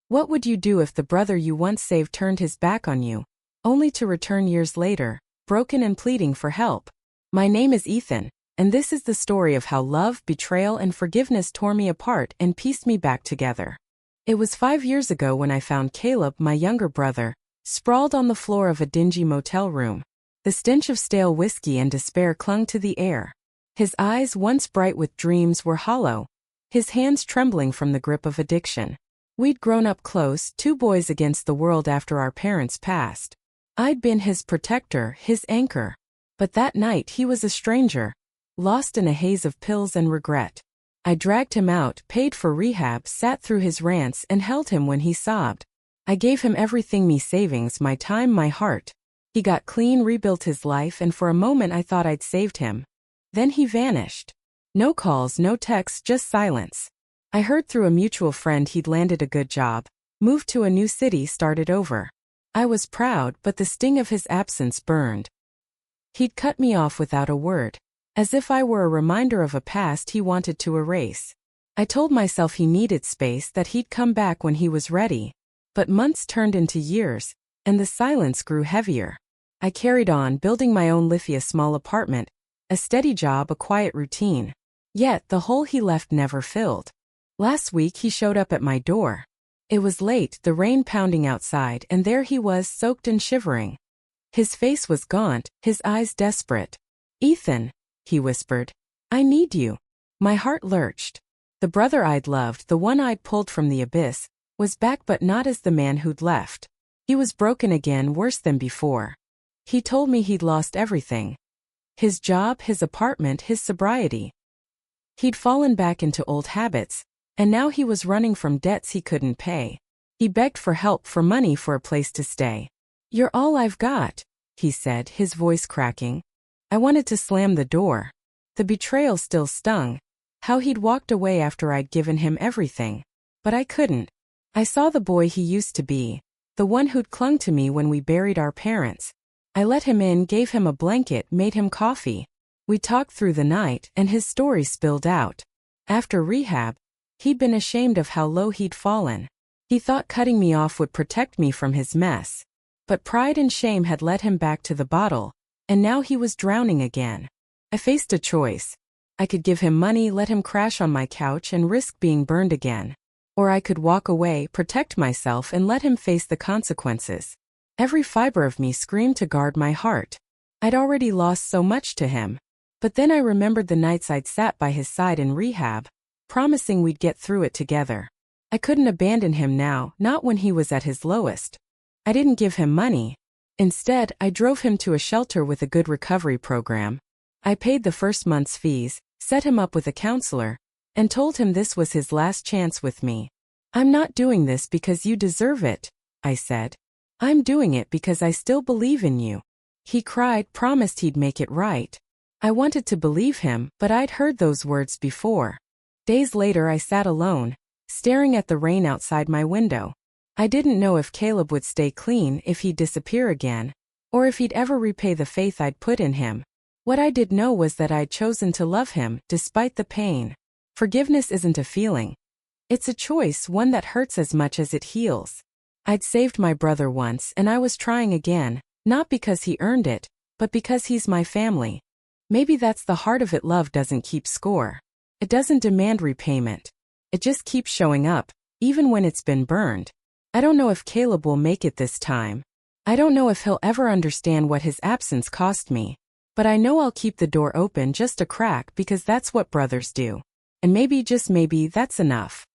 What would you do if the brother you once saved turned his back on you, only to return years later, broken and pleading for help? My name is Ethan, and this is the story of how love, betrayal, and forgiveness tore me apart and pieced me back together. It was 5 years ago when I found Caleb, my younger brother, sprawled on the floor of a dingy motel room. The stench of stale whiskey and despair clung to the air. His eyes, once bright with dreams, were hollow, his hands trembling from the grip of addiction. We'd grown up close, two boys against the world after our parents passed. I'd been his protector, his anchor. But that night he was a stranger, lost in a haze of pills and regret. I dragged him out, paid for rehab, sat through his rants, and held him when he sobbed. I gave him everything, my savings, my time, my heart. He got clean, rebuilt his life, and for a moment I thought I'd saved him. Then he vanished. No calls, no texts, just silence. I heard through a mutual friend he'd landed a good job, moved to a new city, started over. I was proud, but the sting of his absence burned. He'd cut me off without a word, as if I were a reminder of a past he wanted to erase. I told myself he needed space, that he'd come back when he was ready. But months turned into years, and the silence grew heavier. I carried on, building my own life, a small apartment, a steady job, a quiet routine. Yet the hole he left never filled. Last week he showed up at my door. It was late, the rain pounding outside, and there he was, soaked and shivering. His face was gaunt, his eyes desperate. "Ethan," he whispered, "I need you." My heart lurched. The brother I'd loved, the one I'd pulled from the abyss, was back, but not as the man who'd left. He was broken again, worse than before. He told me he'd lost everything. His job, his apartment, his sobriety. He'd fallen back into old habits, and now he was running from debts he couldn't pay. He begged for help, for money, for a place to stay. "You're all I've got," he said, his voice cracking. I wanted to slam the door. The betrayal still stung. How he'd walked away after I'd given him everything. But I couldn't. I saw the boy he used to be, the one who'd clung to me when we buried our parents. I let him in, gave him a blanket, made him coffee. We talked through the night, and his story spilled out. After rehab, he'd been ashamed of how low he'd fallen. He thought cutting me off would protect me from his mess. But pride and shame had led him back to the bottle, and now he was drowning again. I faced a choice. I could give him money, let him crash on my couch, and risk being burned again. Or I could walk away, protect myself, and let him face the consequences. Every fiber of me screamed to guard my heart. I'd already lost so much to him. But then I remembered the nights I'd sat by his side in rehab, promising we'd get through it together. I couldn't abandon him now, not when he was at his lowest. I didn't give him money. Instead, I drove him to a shelter with a good recovery program. I paid the first month's fees, set him up with a counselor, and told him this was his last chance with me. "I'm not doing this because you deserve it," I said. "I'm doing it because I still believe in you." He cried, promised he'd make it right. I wanted to believe him, but I'd heard those words before. Days later I sat alone, staring at the rain outside my window. I didn't know if Caleb would stay clean, if he'd disappear again, or if he'd ever repay the faith I'd put in him. What I did know was that I'd chosen to love him, despite the pain. Forgiveness isn't a feeling. It's a choice, one that hurts as much as it heals. I'd saved my brother once, and I was trying again, not because he earned it, but because he's my family. Maybe that's the heart of it. Love doesn't keep score. It doesn't demand repayment. It just keeps showing up, even when it's been burned. I don't know if Caleb will make it this time. I don't know if he'll ever understand what his absence cost me. But I know I'll keep the door open just a crack, because that's what brothers do. And maybe, just maybe, that's enough.